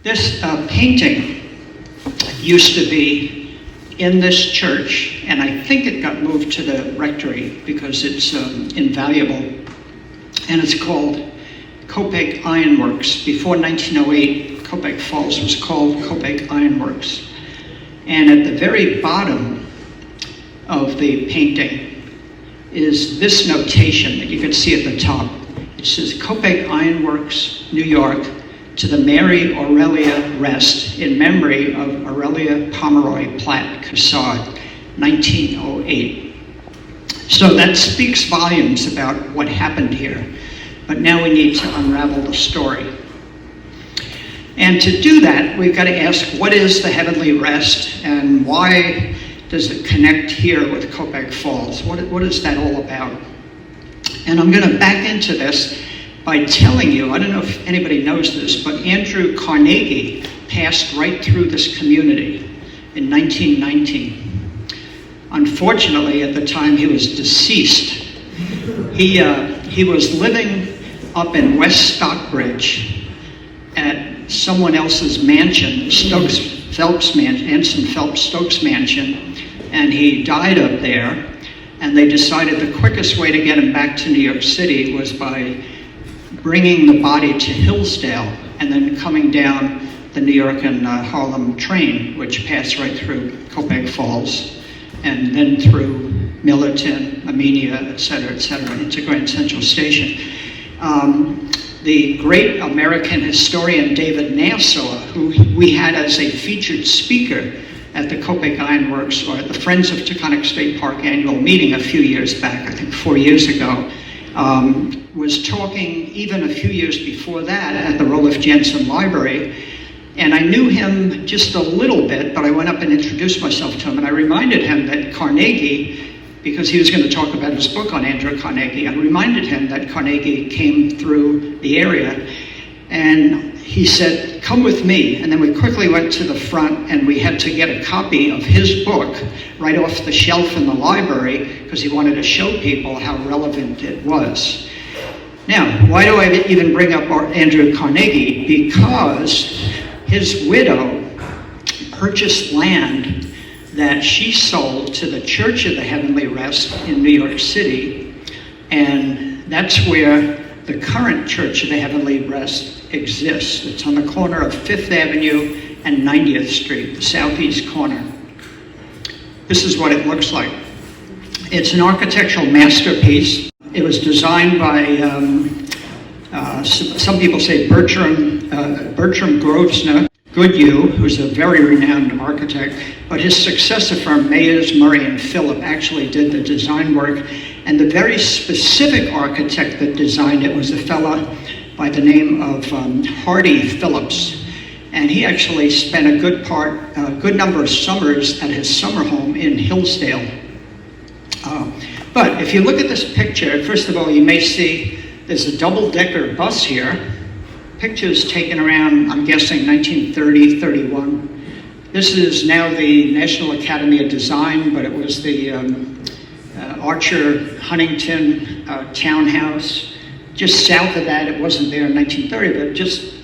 This painting used to be in this church, and I think it got moved to the rectory because it's invaluable. And it's called Copake Ironworks. Before 1908, Copake Falls was called Copake Ironworks. And at the very bottom of the painting is this notation that you can see at the top. It says, Copake Ironworks, New York, to the Mary Aurelia Rest in memory of Aurelia Pomeroy Platt Cassard, 1908. So that speaks volumes about what happened here. But now we need to unravel the story. And to do that, we've got to ask, what is the heavenly rest, and why does it connect here with Copake Falls? What is that all about? And I'm going to back into this by telling you, I don't know if anybody knows this, but Andrew Carnegie passed right through this community in 1919. Unfortunately, at the time, he was deceased. He was living up in West Stockbridge at someone else's mansion, Anson Phelps Stokes mansion, and he died up there, and they decided the quickest way to get him back to New York City was by bringing the body to Hillsdale and then coming down the New York and Harlem train, which passed right through Copake Falls, and then through Millerton, Amenia, et cetera, into Grand Central Station. The great American historian David Nassau, who we had as a featured speaker at the Copake Ironworks, or at the Friends of Taconic State Park annual meeting a few years back, I think 4 years ago, was talking even a few years before that at the Roloff Jensen Library. And I knew him just a little bit, but I went up and introduced myself to him, and I reminded him that Carnegie, because he was going to talk about his book on Andrew Carnegie, I reminded him that Carnegie came through the area, and he said, come with me. And then we quickly went to the front, and we had to get a copy of his book right off the shelf in the library, because he wanted to show people how relevant it was. Now, why do I even bring up Andrew Carnegie? Because his widow purchased land that she sold to the Church of the Heavenly Rest in New York City, and that's where the current Church of the Heavenly Rest exists. It's on the corner of 5th Avenue and 90th Street, the southeast corner. This is what it looks like. It's an architectural masterpiece. It was designed by, some people say Bertram Grosvenor Goodhue, who's a very renowned architect, but his successor firm, Mayers, Murray, and Phillip, actually did the design work. And the very specific architect that designed it was a fella by the name of Hardy Phillips. And he actually spent a good number of summers at his summer home in Hillsdale. But if you look at this picture, first of all, you may see there's a double-decker bus here. Pictures taken around, I'm guessing, 1930, 31. This is now the National Academy of Design, but it was the Archer Huntington townhouse. Just south of that, it wasn't there in 1930, but just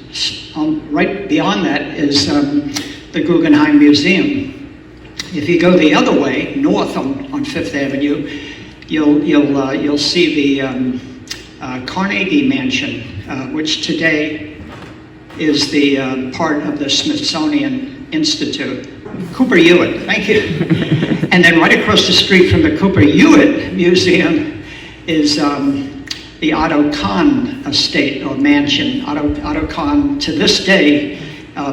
right beyond that is the Guggenheim Museum. If you go the other way, north on 5th Avenue, you'll see the Carnegie Mansion, which today is the part of the Smithsonian Institute. Cooper Hewitt, thank you. And then right across the street from the Cooper Hewitt Museum is the Otto Kahn estate or mansion. Otto Kahn, to this day,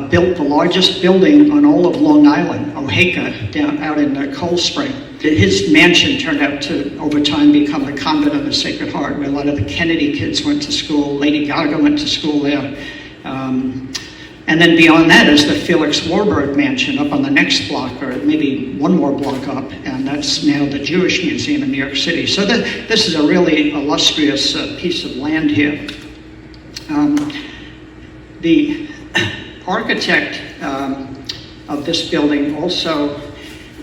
built the largest building on all of Long Island, Oheka, down out in Cold Spring. His mansion turned out to, over time, become the Convent of the Sacred Heart, where a lot of the Kennedy kids went to school. Lady Gaga went to school there. And then beyond that is the Felix Warburg Mansion up on the next block, or maybe one more block up, and that's now the Jewish Museum in New York City. So this is a really illustrious piece of land here. The architect of this building also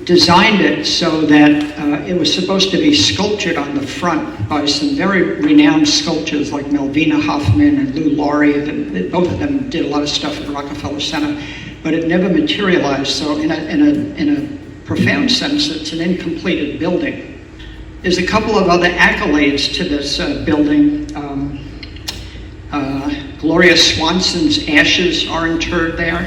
designed it so that it was supposed to be sculptured on the front by some very renowned sculptors like Melvina Hoffman and Lou Laurie. Both of them did a lot of stuff at the Rockefeller Center, but it never materialized. So in a profound sense, it's an incompleted building. There's a couple of other accolades to this building. Gloria Swanson's ashes are interred there.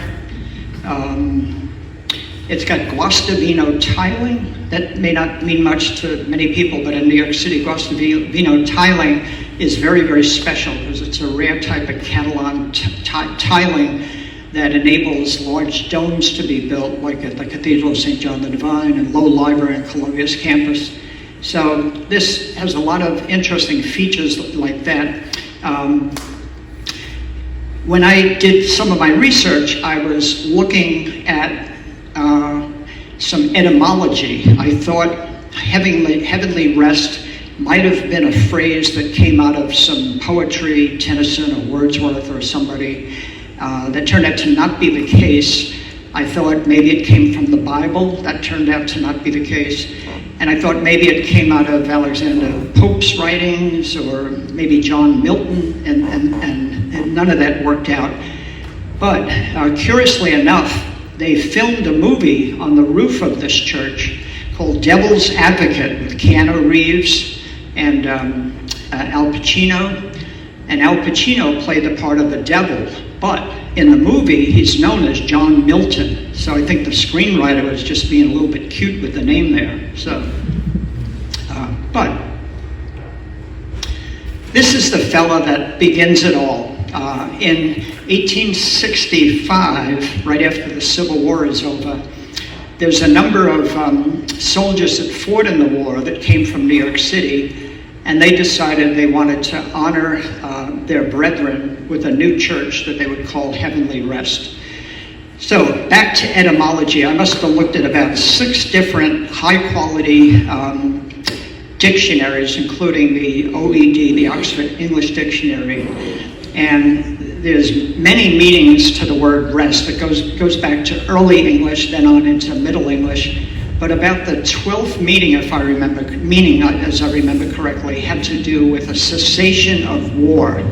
It's got Guastavino tiling. That may not mean much to many people, but in New York City, Guastavino tiling is very, very special because it's a rare type of Catalan tiling that enables large domes to be built, like at the Cathedral of St. John the Divine and Low Library and Columbia's campus. So this has a lot of interesting features like that. When I did some of my research, I was looking at some etymology. I thought heavenly rest might have been a phrase that came out of some poetry, Tennyson or Wordsworth or somebody. That turned out to not be the case. I thought maybe it came from the Bible. That turned out to not be the case. And I thought maybe it came out of Alexander Pope's writings or maybe John Milton, and none of that worked out. But curiously enough, they filmed a movie on the roof of this church called Devil's Advocate with Keanu Reeves and Al Pacino. And Al Pacino played the part of the devil, but in the movie, he's known as John Milton. So I think the screenwriter was just being a little bit cute with the name there. So, but this is the fella that begins it all. In 1865, right after the Civil War is over, there's a number of soldiers that fought in the war that came from New York City, and they decided they wanted to honor their brethren with a new church that they would call Heavenly Rest. So back to etymology, I must have looked at about 6 different high-quality dictionaries, including the OED, the Oxford English Dictionary, and there's many meanings to the word rest. It goes back to early English, then on into Middle English. But about the 12th meaning, as I remember correctly, had to do with a cessation of war.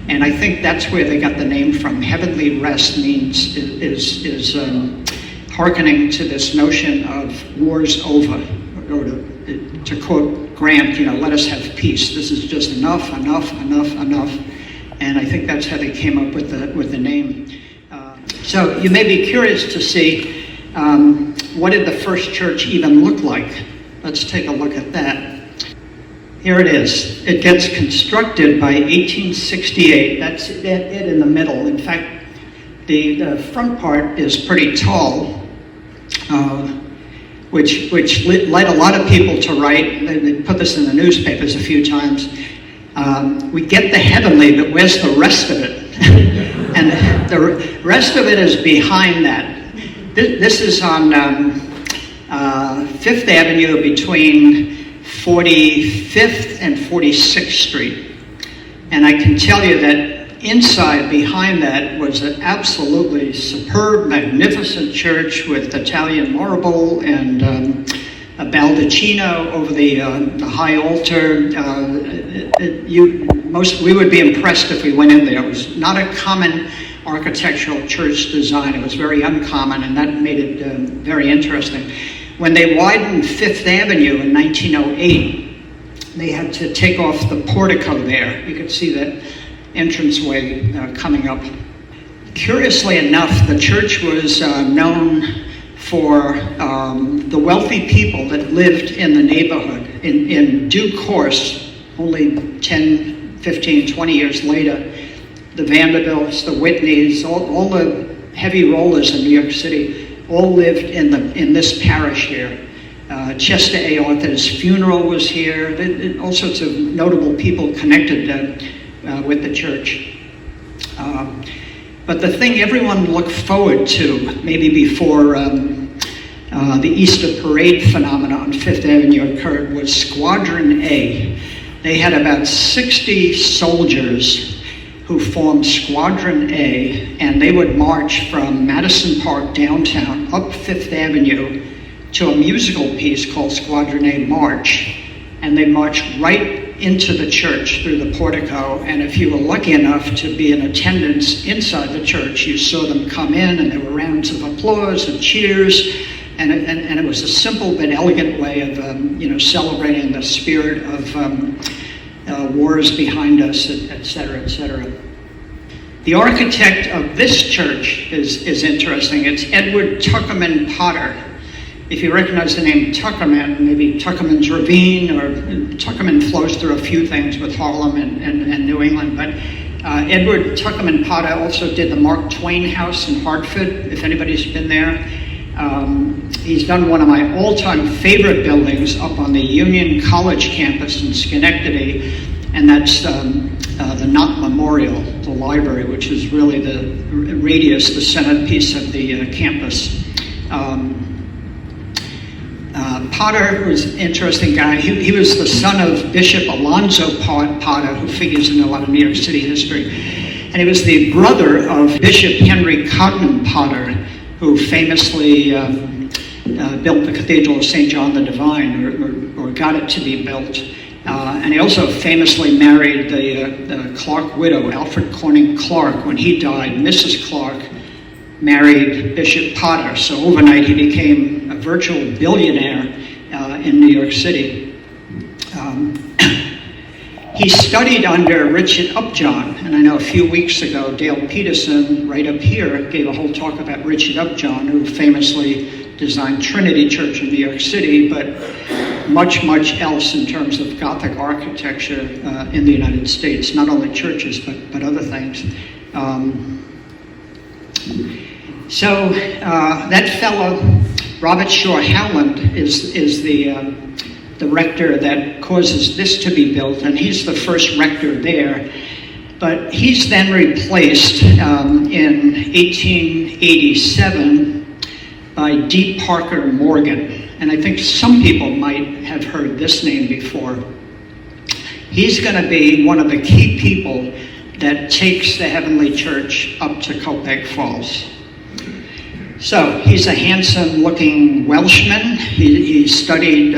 And I think that's where they got the name from. Heavenly rest means is hearkening to this notion of war's over. Or to quote Grant, let us have peace. This is just enough. And I think that's how they came up with the name. So you may be curious to see what did the first church even look like? Let's take a look at that. Here it is. It gets constructed by 1868. That's it in the middle. In fact, the front part is pretty tall, which led a lot of people to write. They put this in the newspapers a few times. We get the heavenly, but where's the rest of it? And the rest of it is behind that. This is on 5th Avenue between 45th and 46th Street. And I can tell you that inside, behind that, was an absolutely superb, magnificent church with Italian marble and a baldacchino over the high altar. We would be impressed if we went in there. It was not a common architectural church design. It was very uncommon, and that made it very interesting. When they widened 5th Avenue in 1908, they had to take off the portico there. You could see that entranceway coming up. Curiously enough, the church was known for the wealthy people that lived in the neighborhood. In due course, only 10, 15, 20 years later, the Vanderbilts, the Whitneys, all the heavy rollers in New York City all lived in this parish here. Chester A. Arthur's funeral was here. All sorts of notable people connected with the church. But the thing everyone looked forward to, maybe before the Easter parade phenomena on 5th Avenue occurred, was Squadron A. They had about 60 soldiers who formed Squadron A, and they would march from Madison Park downtown up 5th Avenue to a musical piece called Squadrone March, and they marched right into the church through the portico, and if you were lucky enough to be in attendance inside the church, you saw them come in, and there were rounds of applause and cheers, and it was a simple but elegant way of celebrating the spirit of wars behind us, etc., etc. The architect of this church is interesting. It's Edward Tuckerman Potter. If you recognize the name Tuckerman, maybe Tuckerman's Ravine, or Tuckerman flows through a few things with Harlem and New England, but Edward Tuckerman Potter also did the Mark Twain House in Hartford, if anybody's been there. He's done one of my all-time favorite buildings up on the Union College campus in Schenectady, and that's the Knott Memorial, the library, which is really the radius, the centerpiece of the campus. Potter was an interesting guy. He was the son of Bishop Alonzo Potter, who figures in a lot of New York City history. And he was the brother of Bishop Henry Codman Potter, who famously built the Cathedral of St. John the Divine, or got it to be built. And he also famously married the Clark widow, Alfred Corning Clark. When he died, Mrs. Clark married Bishop Potter. So overnight he became a virtual billionaire in New York City. He studied under Richard Upjohn, and I know a few weeks ago Dale Peterson, right up here, gave a whole talk about Richard Upjohn, who famously designed Trinity Church in New York City, but much else in terms of Gothic architecture in the United States, not only churches, but other things. So that fellow, Robert Shaw Howland, is the rector that causes this to be built, and he's the first rector there. But he's then replaced in 1887 by D. Parker Morgan. And I think some people might have heard this name before. He's going to be one of the key people that takes the Heavenly Church up to Copake Falls. So he's a handsome-looking Welshman. He studied,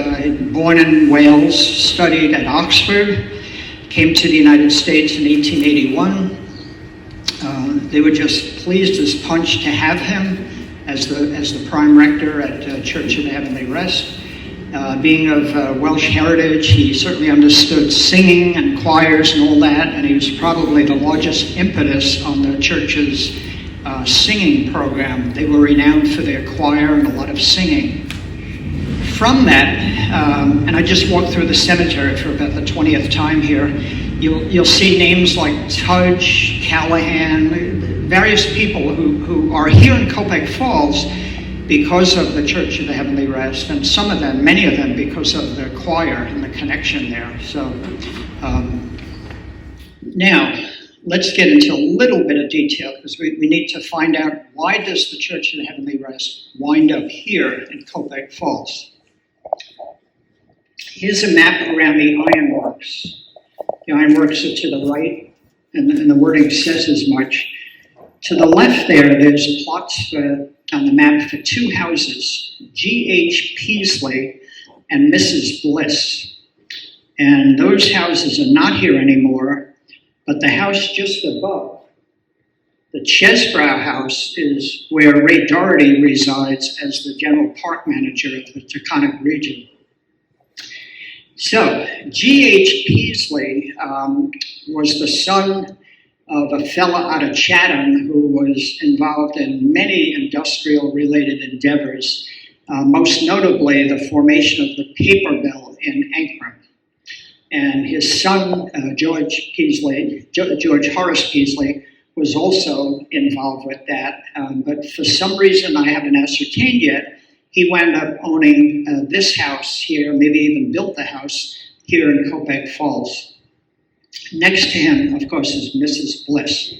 born in Wales, studied at Oxford, came to the United States in 1881. They were just pleased as punch to have him as the prime rector at Church of the Heavenly Rest. Being of Welsh heritage, he certainly understood singing and choirs and all that, and he was probably the largest impetus on the church's singing program. They were renowned for their choir and a lot of singing. From that, and I just walked through the cemetery for about the 20th time here, you'll see names like Tudge, Callahan, various people who are here in Copake Falls because of the Church of the Heavenly Rest, and some of them, many of them, because of the choir and the connection there. So now, let's get into a little bit of detail, because we need to find out, why does the Church of the Heavenly Rest wind up here in Copake Falls? Here's a map around the ironworks. The ironworks are to the right, and the wording says as much. To the left there's plots on the map for two houses, G.H. Peasley and Mrs. Bliss. And those houses are not here anymore, but the house just above, the Chesbrough House, is where Ray Doherty resides as the general park manager of the Taconic region. So, G.H. Peasley was the son of a fellow out of Chatham who was involved in many industrial-related endeavors, most notably the formation of the paper mill in Ankrum. And his son, George Horace Peasley, was also involved with that. But for some reason I haven't ascertained yet, he wound up owning this house here, maybe even built the house here in Copake Falls. Next to him, of course, is Mrs. Bliss.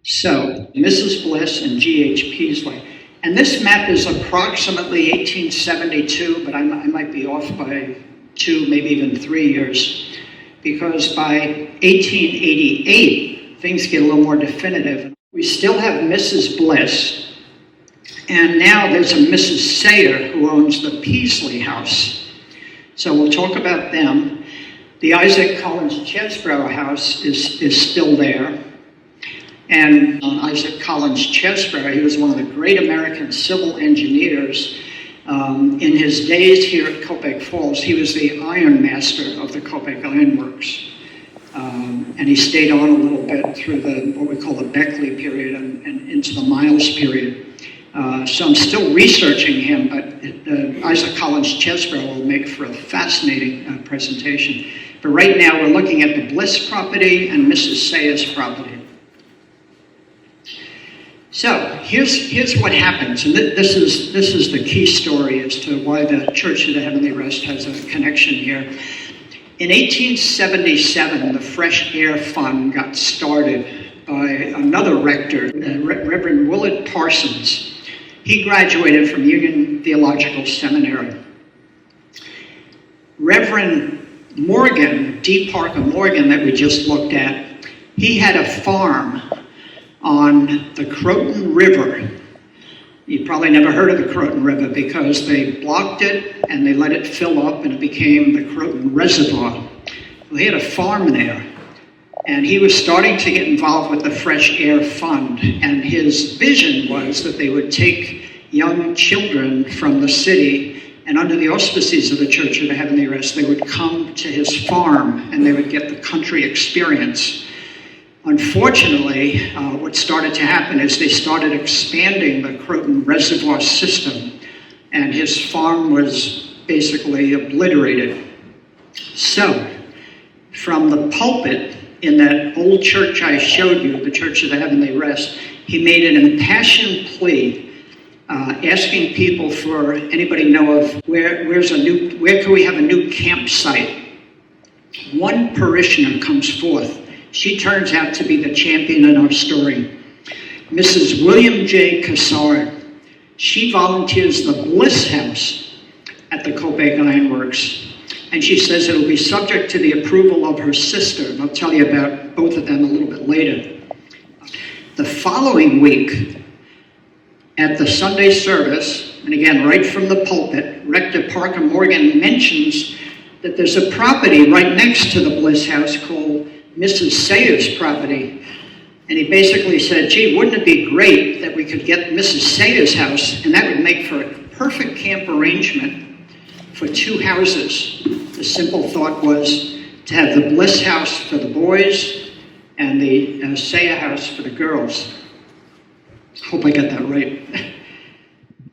So, Mrs. Bliss and G.H. Peasley. And this map is approximately 1872, but I might be off by 2, maybe even 3 years, because by 1888, things get a little more definitive. We still have Mrs. Bliss, And now there's a Mrs. Sayer who owns the Peasley House. So we'll talk about them. The Isaac Collins Chesbrough House is still there. And Isaac Collins Chesbrough, he was one of the great American civil engineers. In his days here at Copake Falls, he was the iron master of the Copake Iron Works. And he stayed on a little bit through what we call the Beckley period and into the Miles period. So I'm still researching him, but Isaac Collins Chesbrough will make for a fascinating presentation. But right now we're looking at the Bliss property and Mrs. Sayers' property. So here's what happens, and this is the key story as to why the Church of the Heavenly Rest has a connection here. In 1877, the Fresh Air Fund got started by another rector, Reverend Willard Parsons. He graduated from Union Theological Seminary. Reverend Morgan, D. Parker Morgan, that we just looked at, he had a farm on the Croton River. You probably never heard of the Croton River because they blocked it and they let it fill up and it became the Croton Reservoir. Well, he had a farm there and he was starting to get involved with the Fresh Air Fund, and his vision was that they would take young children from the city and under the auspices of the Church of the Heavenly Rest, they would come to his farm and they would get the country experience. Unfortunately, what started to happen is they started expanding the Croton Reservoir system, and his farm was basically obliterated. So, from the pulpit in that old church I showed you, the Church of the Heavenly Rest, he made an impassioned plea, asking people for anybody know of where can we have a new campsite. One parishioner comes forth. She turns out to be the champion in our story. Mrs. William J. Cassard. She volunteers the Bliss House at the Copake Iron Works. And she says it'll be subject to the approval of her sister. And I'll tell you about both of them a little bit later. The following week, at the Sunday service, and again, right from the pulpit, Rector Parker Morgan mentions that there's a property right next to the Bliss House called Mrs. Sayers' property. And he basically said, gee, wouldn't it be great that we could get Mrs. Sayers' house, and that would make for a perfect camp arrangement for two houses. The simple thought was to have the Bliss House for the boys and the Sayer House for the girls. Hope I got that right.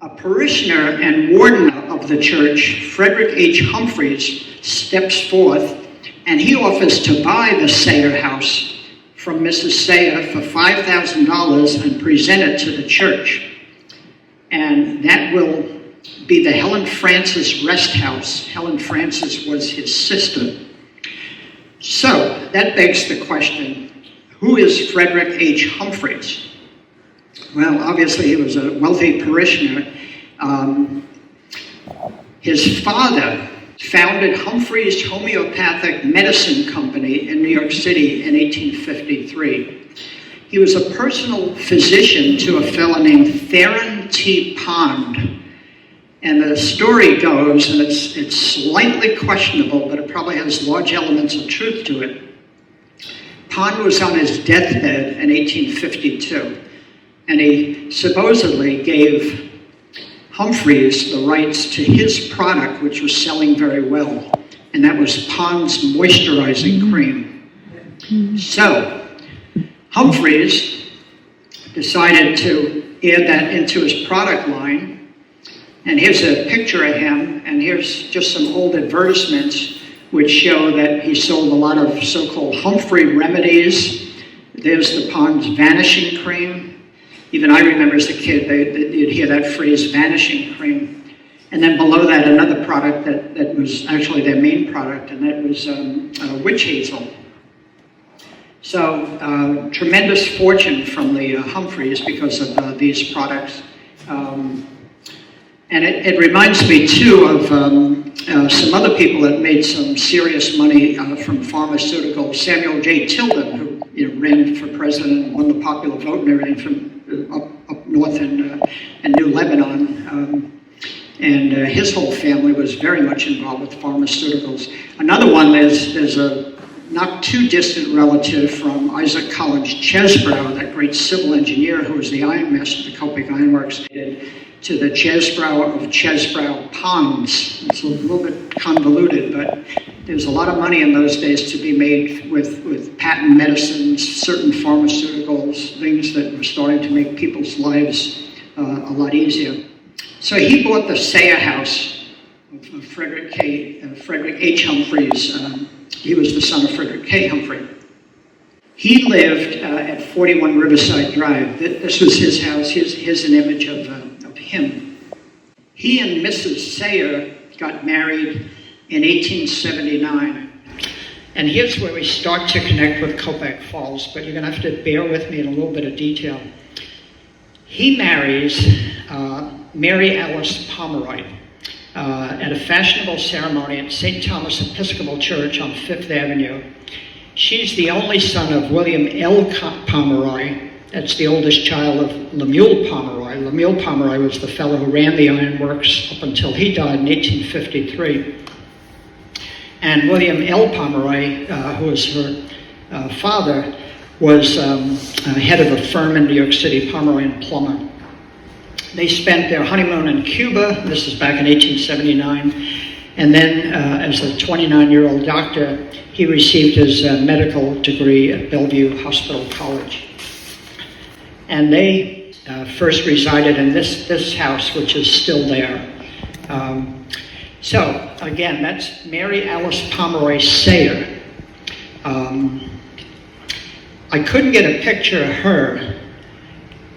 A parishioner and warden of the church, Frederick H. Humphreys, steps forth and he offers to buy the Sayer house from Mrs. Sayer for $5,000 and present it to the church. And that will be the Helen Francis Rest House. Helen Francis was his sister. So that begs the question, who is Frederick H. Humphreys? Well, obviously he was a wealthy parishioner. His father founded Humphreys Homeopathic Medicine Company in New York City in 1853. He was a personal physician to a fellow named Theron T. Pond. And the story goes, and it's slightly questionable, but it probably has large elements of truth to it. Pond was on his deathbed in 1852, and he supposedly gave Humphreys the rights to his product, which was selling very well, and that was Pond's moisturizing cream. So Humphreys decided to add that into his product line, and here's a picture of him, and here's just some old advertisements which show that he sold a lot of so-called Humphrey remedies. There's the Pond's vanishing cream. Even I remember as a kid, you'd hear that phrase, vanishing cream. And then below that, another product that was actually their main product, and that was witch hazel. So tremendous fortune from the Humphreys because of these products. And it reminds me, too, of some other people that made some serious money from pharmaceuticals. Samuel J. Tilden, who ran for president and won the popular vote and everything from up north in New Lebanon. And his whole family was very much involved with pharmaceuticals. Another one, there's a not too distant relative from Isaac College Chesbrough, that great civil engineer who was the ironmaster of the Copake Ironworks, to the Chesbrough of Chesbrough Ponds. It's a little bit convoluted, but there's a lot of money in those days to be made with patent medicines, certain pharmaceuticals, things that were starting to make people's lives a lot easier. So he bought the Sayer House of Frederick H. Humphreys. He was the son of Frederick K. Humphrey. He lived at 41 Riverside Drive. This was his house. Here's an image of him. He and Mrs. Sayer got married in 1879. And here's where we start to connect with Copake Falls, but you're going to have to bear with me in a little bit of detail. He marries Mary Alice Pomeroy at a fashionable ceremony at St. Thomas Episcopal Church on 5th Avenue. She's the only son of William L. Pomeroy. That's the oldest child of Lemuel Pomeroy. Lemuel Pomeroy was the fellow who ran the ironworks up until he died in 1853. And William L. Pomeroy, who was her father, was head of a firm in New York City, Pomeroy and Plummer. They spent their honeymoon in Cuba. This is back in 1879. And then, as a 29-year-old doctor, he received his medical degree at Bellevue Hospital College. And they first resided in this house, which is still there. So, again, that's Mary Alice Pomeroy Sayer. I couldn't get a picture of her,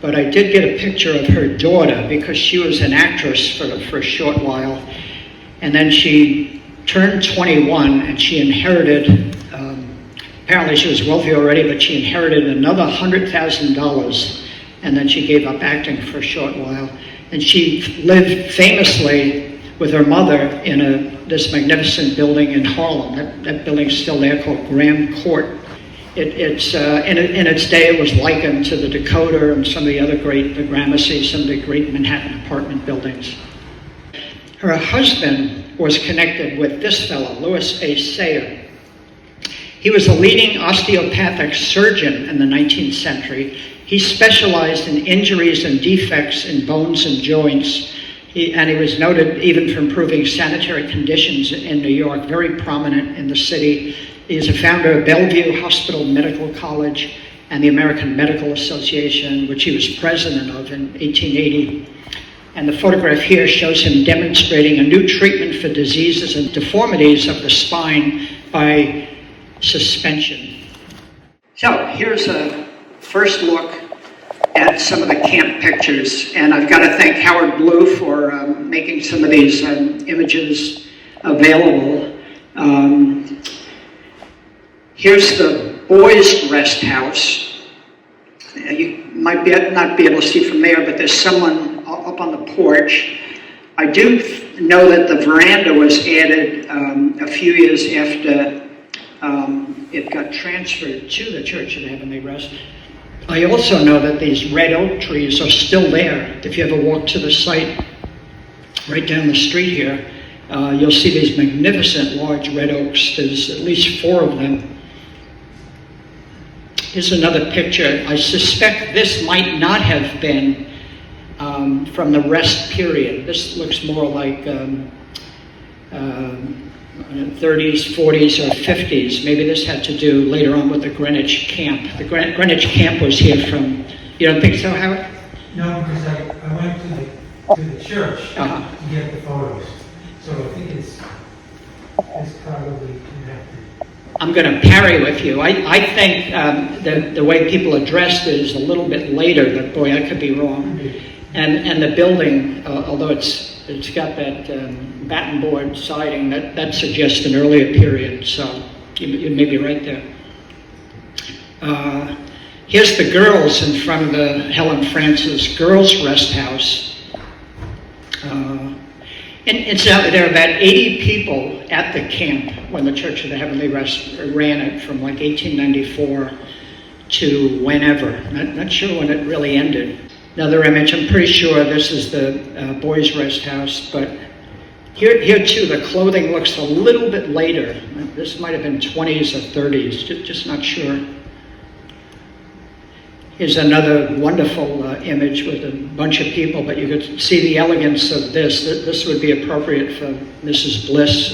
but I did get a picture of her daughter because she was an actress for a short while. And then she turned 21 and she inherited, apparently she was wealthy already, but she inherited another $100,000. And then she gave up acting for a short while. And she lived famously with her mother in this magnificent building in Harlem. That building's still there, called Graham Court. In its day, it was likened to the Dakota and some of the other the Gramercy, some of the great Manhattan apartment buildings. Her husband was connected with this fellow, Louis A. Sayer. He was a leading osteopathic surgeon in the 19th century. He specialized in injuries and defects in bones and joints. And he was noted even for improving sanitary conditions in New York, very prominent in the city. He is a founder of Bellevue Hospital Medical College and the American Medical Association, which he was president of in 1880. And the photograph here shows him demonstrating a new treatment for diseases and deformities of the spine by suspension. So here's a first look at some of the camp pictures. And I've got to thank Howard Blue for making some of these images available. Here's the boys' rest house. You might not be able to see from there, but there's someone up on the porch. I do know that the veranda was added a few years after it got transferred to the Church of the Heavenly Rest. I also know that these red oak trees are still there. If you ever walk to the site right down the street here, you'll see these magnificent large red oaks. There's at least 4 of them. Here's another picture. I suspect this might not have been from the rest period. This looks more like 30s, 40s, or 50s. Maybe this had to do later on with the Greenwich camp. The Greenwich camp was here from, you don't think so, Howard? No, because I went to the church to get the photos. So I think it's probably connected. I'm going to parry with you. I think the way people are dressed is a little bit later, but boy, I could be wrong. And the building, although it's got that batten board siding, that suggests an earlier period. So you may be right there. Here's the girls in front of the Helen Francis Girls Rest House. Incidentally, there were about 80 people at the camp when the Church of the Heavenly Rest ran it from like 1894 to whenever. Not sure when it really ended. Another image, I'm pretty sure this is the boys' rest house, but here too, the clothing looks a little bit later. This might have been 20s or 30s, just not sure. Here's another wonderful image with a bunch of people, but you could see the elegance of this. This would be appropriate for Mrs. Bliss,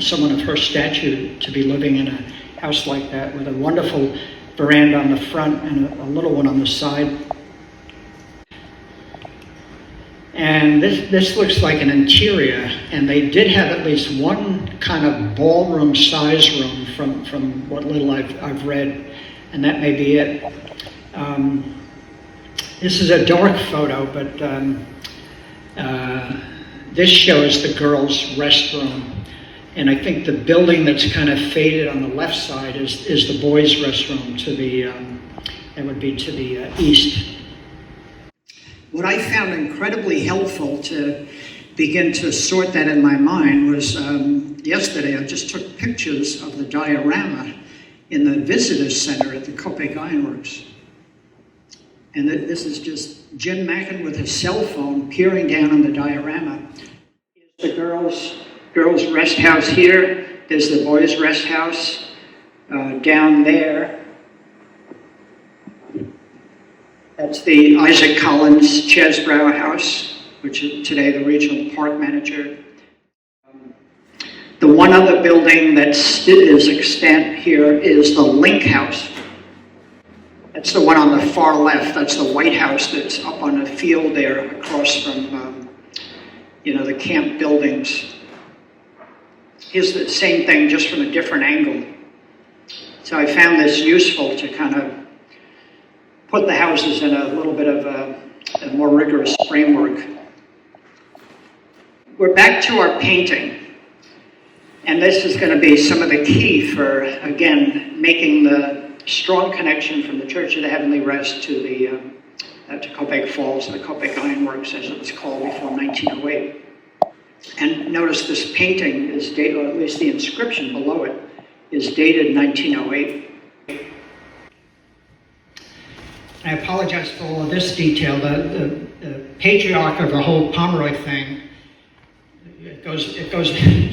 someone of her stature, to be living in a house like that with a wonderful veranda on the front and a little one on the side. And this looks like an interior, and they did have at least one kind of ballroom size room from what little I've read, and that may be it. This is a dark photo, but this shows the girls' restroom. And I think the building that's kind of faded on the left side is the boys' restroom that would be to the east. What I found incredibly helpful to begin to sort that in my mind was yesterday I just took pictures of the diorama in the visitor's center at the Copake Ironworks. And this is just Jim Mackin with his cell phone peering down on the diorama. Here's the girls' rest house here. There's the boys' rest house down there. That's the Isaac Collins Chesbrough House, which is today the regional park manager. The one other building that is extant here is the Link House. That's the one on the far left. That's the White House that's up on a field there across from, the camp buildings. Here's the same thing, just from a different angle. So I found this useful to kind of put the houses in a little bit of a more rigorous framework. We're back to our painting. And this is going to be some of the key for, again, making the strong connection from the Church of the Heavenly Rest to to Copake Falls, the Copake Ironworks, as it was called before 1908. And notice this painting is dated, or at least the inscription below it, is dated 1908. I apologize for all of this detail. The patriarch of the whole Pomeroy thing,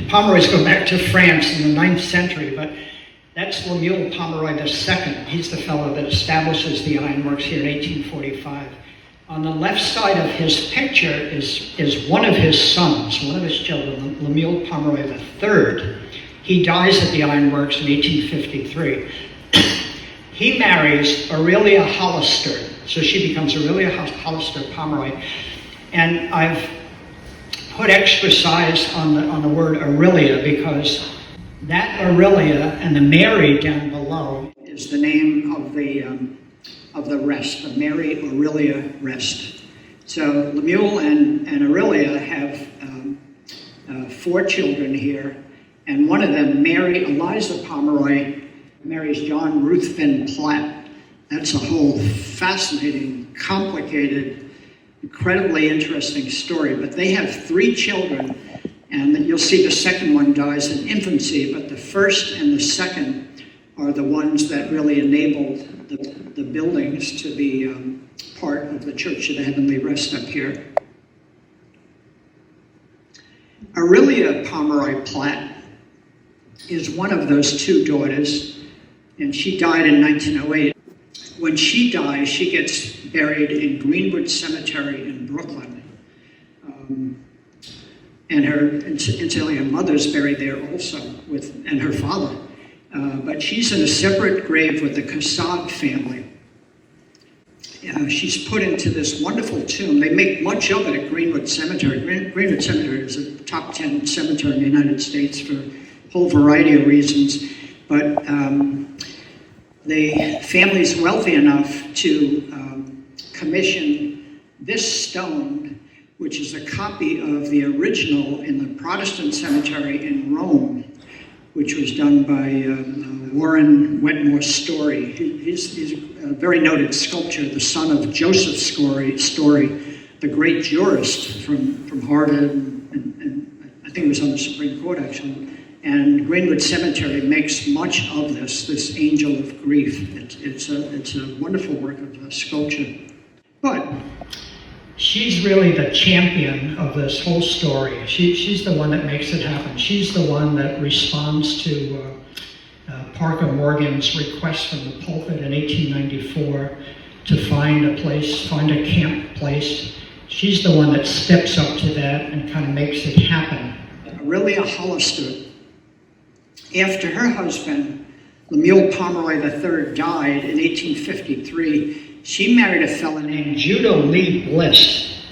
Pomeroys go back to France in the 9th century, but that's Lemuel Pomeroy II. He's the fellow that establishes the ironworks here in 1845. On the left side of his picture is one of his sons, one of his children, Lemuel Pomeroy III. He dies at the ironworks in 1853. He marries Aurelia Hollister, so she becomes Aurelia Hollister Pomeroy. And I've put extra size on the word Aurelia because that Aurelia and the Mary down below is the name of the rest, the Mary Aurelia Rest. So Lemuel and Aurelia have 4 children here, and one of them, Mary Eliza Pomeroy, marries John Ruthven Platt. That's a whole fascinating, complicated, incredibly interesting story. But they have 3 children, and you'll see the second one dies in infancy, but the first and the second are the ones that really enabled the buildings to be part of the Church of the Heavenly Rest up here. Aurelia Pomeroy Platt is one of those 2 daughters, and she died in 1908. When she dies, she gets buried in Greenwood Cemetery in Brooklyn. Incidentally, her mother's buried there also, and her father. But she's in a separate grave with the Cassad family. She's put into this wonderful tomb. They make much of it at Greenwood Cemetery. Greenwood Cemetery is a top 10 cemetery in the United States for a whole variety of reasons. But the family's wealthy enough to commission this stone, which is a copy of the original in the Protestant cemetery in Rome, which was done by Warren Wetmore Story. He's a very noted sculptor, the son of Joseph Story, the great jurist from Harvard, and I think he was on the Supreme Court actually. And Greenwood Cemetery makes much of this angel of grief. It's a wonderful work of sculpture. But she's really the champion of this whole story. She's the one that makes it happen. She's the one that responds to Parker Morgan's request from the pulpit in 1894 to find a camp place. She's the one that steps up to that and kind of makes it happen. Really a Hollister. After her husband, Lemuel Pomeroy III, died in 1853, she married a fellow named Judah Lee Bliss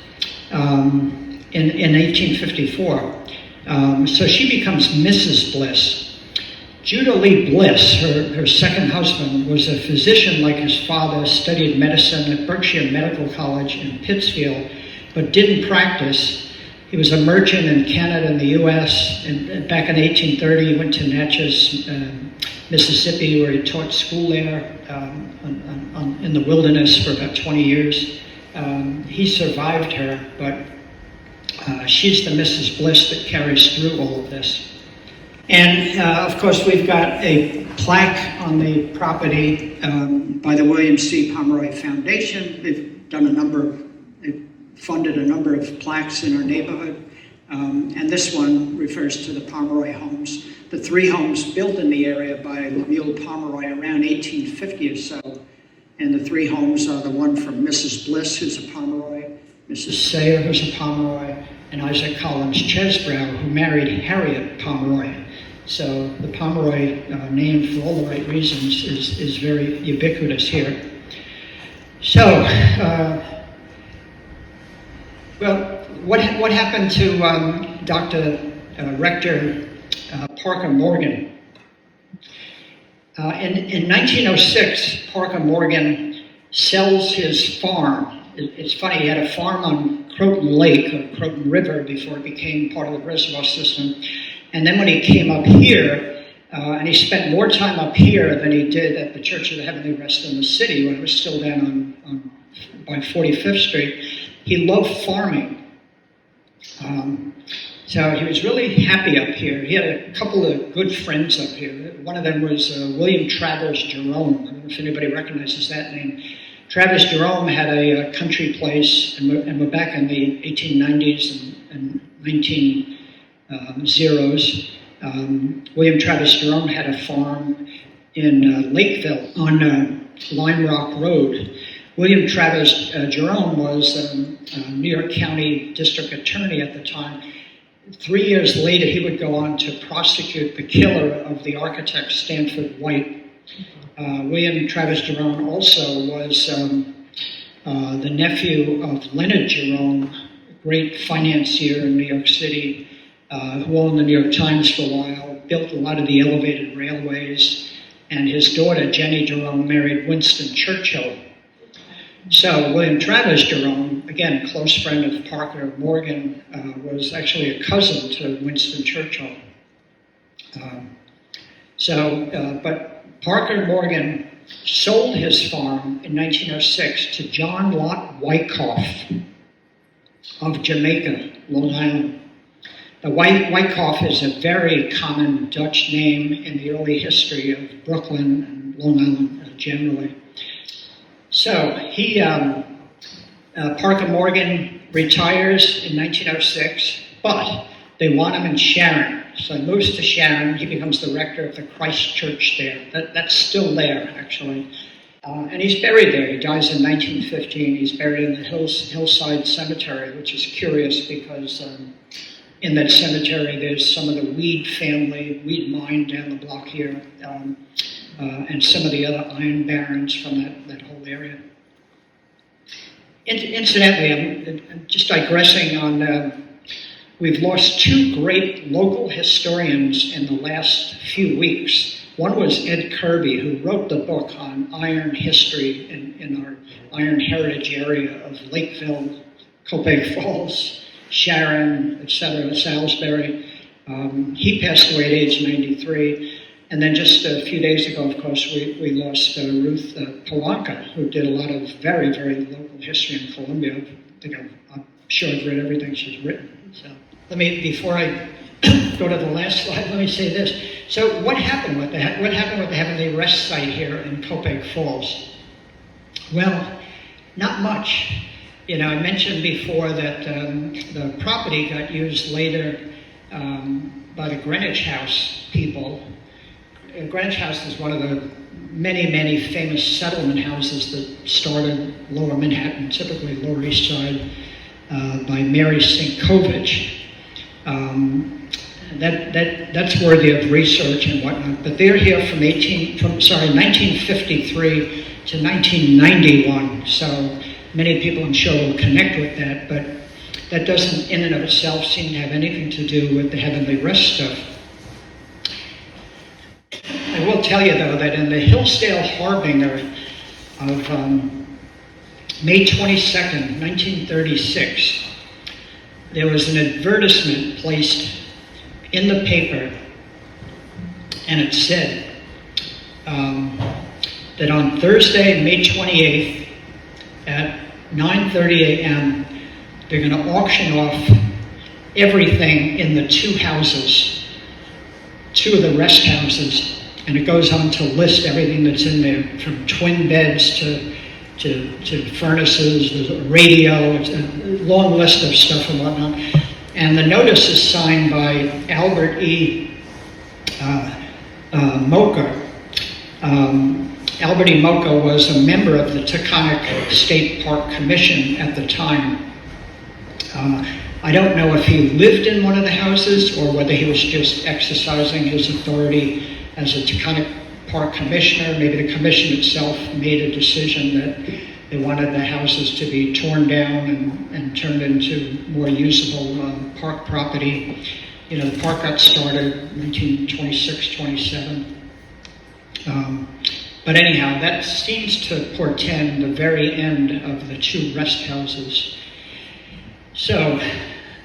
in 1854. So she becomes Mrs. Bliss. Judah Lee Bliss, her second husband, was a physician like his father, studied medicine at Berkshire Medical College in Pittsfield, but didn't practice. He was a merchant in Canada and the U.S., and back in 1830 he went to Natchez, Mississippi, where he taught school there in the wilderness for about 20 years. He survived her, but she's the Mrs. Bliss that carries through all of this. And of course, we've got a plaque on the property by the William C. Pomeroy Foundation. They've funded a number of plaques in our neighborhood. And this one refers to the Pomeroy homes. The 3 homes built in the area by Lemuel Pomeroy around 1850 or so. And the 3 homes are the one from Mrs. Bliss, who's a Pomeroy, Mrs. Sayer, who's a Pomeroy, and Isaac Collins Chesbrough, who married Harriet Pomeroy. So the Pomeroy name, for all the right reasons, is very ubiquitous here. So, well, what happened to Dr. Rector Parker Morgan? In 1906, Parker Morgan sells his farm. It's funny, he had a farm on Croton Lake, or Croton River, before it became part of the reservoir system. And then when he came up here, and he spent more time up here than he did at the Church of the Heavenly Rest in the city, when it was still down by 45th Street, he loved farming. So he was really happy up here. He had a couple of good friends up here. One of them was William Travers Jerome. I don't know if anybody recognizes that name. Travers Jerome had a country place, and we're back in the 1890s and 1900s. William Travers Jerome had a farm in Lakeville on Lime Rock Road. William Travers Jerome was New York County District Attorney at the time. 3 years later, he would go on to prosecute the killer of the architect Stanford White. William Travers Jerome also was the nephew of Leonard Jerome, a great financier in New York City, who owned the New York Times for a while, built a lot of the elevated railways, and his daughter, Jenny Jerome, married Winston Churchill. So William Travers Jerome, again, a close friend of Parker Morgan, was actually a cousin to Winston Churchill. But Parker Morgan sold his farm in 1906 to John Lott Wyckoff of Jamaica, Long Island. The Wyckoff is a very common Dutch name in the early history of Brooklyn and Long Island generally. So Parker Morgan retires in 1906, but they want him in Sharon. So he moves to Sharon. He becomes the rector of the Christ Church there. That's still there, actually. And he's buried there. He dies in 1915. He's buried in the Hillside Cemetery, which is curious because in that cemetery there's some of the Weed family, Weed mine down the block here, and some of the other iron barons from that whole area. Incidentally, I'm just digressing on, we've lost 2 great local historians in the last few weeks. One was Ed Kirby, who wrote the book on iron history in our iron heritage area of Lakeville, Copake Falls, Sharon, etc., Salisbury. He passed away at age 93. And then just a few days ago, of course, we lost Ruth Polanka, who did a lot of very, very local history in Columbia. I'm sure I've read everything she's written. So before I go to the last slide, let me say this. So what happened with the Heavenly Rest site here in Copake Falls? Well, not much. You know, I mentioned before that the property got used later by the Greenwich House people. Greenwich House is one of the many famous settlement houses that started Lower Manhattan, typically Lower East Side, by Mary Sinkovich. That's worthy of research and whatnot. But they're here from 1953 to 1991. So many people, I'm sure, will connect with that. But that doesn't, in and of itself, seem to have anything to do with the Heavenly Rest stuff. I will tell you, though, that in the Hillsdale Harbinger of May 22nd, 1936, there was an advertisement placed in the paper, and it said that on Thursday, May 28th, at 9:30 a.m., they're going to auction off everything in the two houses, two of the rest houses. And it goes on to list everything that's in there, from twin beds to furnaces, there's a radio, it's a long list of stuff and whatnot. And the notice is signed by Albert E. Mocha. Albert E. Mocha was a member of the Taconic State Park Commission at the time. I don't know if he lived in one of the houses or whether he was just exercising his authority as a Taconic Park Commissioner. Maybe the commission itself made a decision that they wanted the houses to be torn down and turned into more usable park property. You know, the park got started in 1926, 27. But anyhow, that seems to portend the very end of the two rest houses. So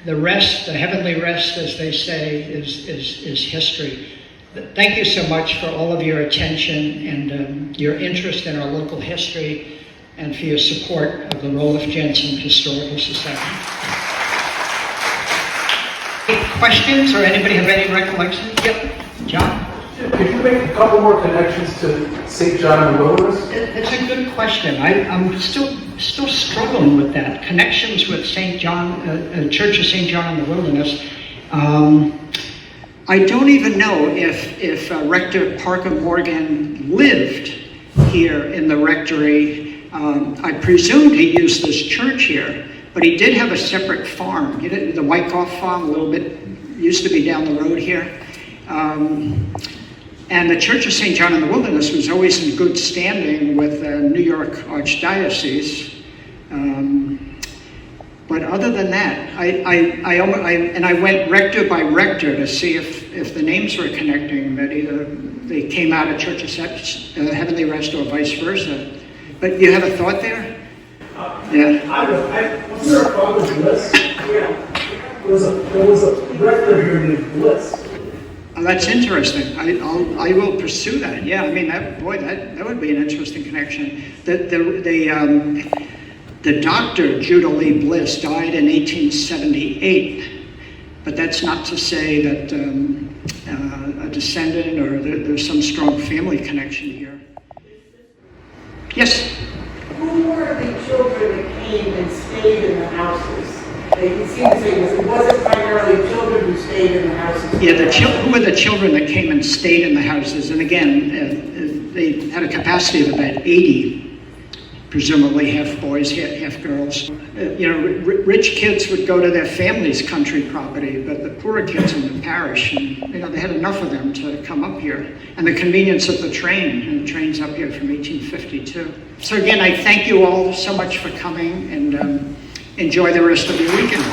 the rest, the heavenly rest, as they say, is history. Thank you so much for all of your attention and your interest in our local history and for your support of the Roloff Jensen Historical Society. Any questions or anybody have any recollections? Yep, John? Could you make a couple more connections to St. John in the Wilderness? It's a good question. I'm still struggling with that. Connections with St. John, Church of St. John in the Wilderness. I don't even know if Rector Parker Morgan lived here in the rectory. I presumed he used this church here, but he did have a separate farm. The Wyckoff farm, a little bit, used to be down the road here. And the Church of St. John in the Wilderness was always in good standing with the New York Archdiocese. But other than that, I went rector by rector to see if the names were connecting, that either they came out of Church of Heavenly Rest or vice versa. But you have a thought there? Yeah. What's our father's Bliss? Yeah. There was a rector here named Bliss. Oh, that's interesting. I will pursue that. Yeah, I mean, that would be an interesting connection. The doctor, Judah Lee Bliss, died in 1878, but that's not to say that a descendant or there's some strong family connection here. Yes? Who were the children that came and stayed in the houses? They can seem to say it wasn't primarily children who stayed in the houses. Yeah, who were the children that came and stayed in the houses? And again, they had a capacity of about 80. Presumably half boys, half girls. Rich kids would go to their family's country property, but the poorer kids in the parish, and they had enough of them to come up here. And the convenience of the train, and the train's up here from 1852. So again, I thank you all so much for coming, and enjoy the rest of your weekend.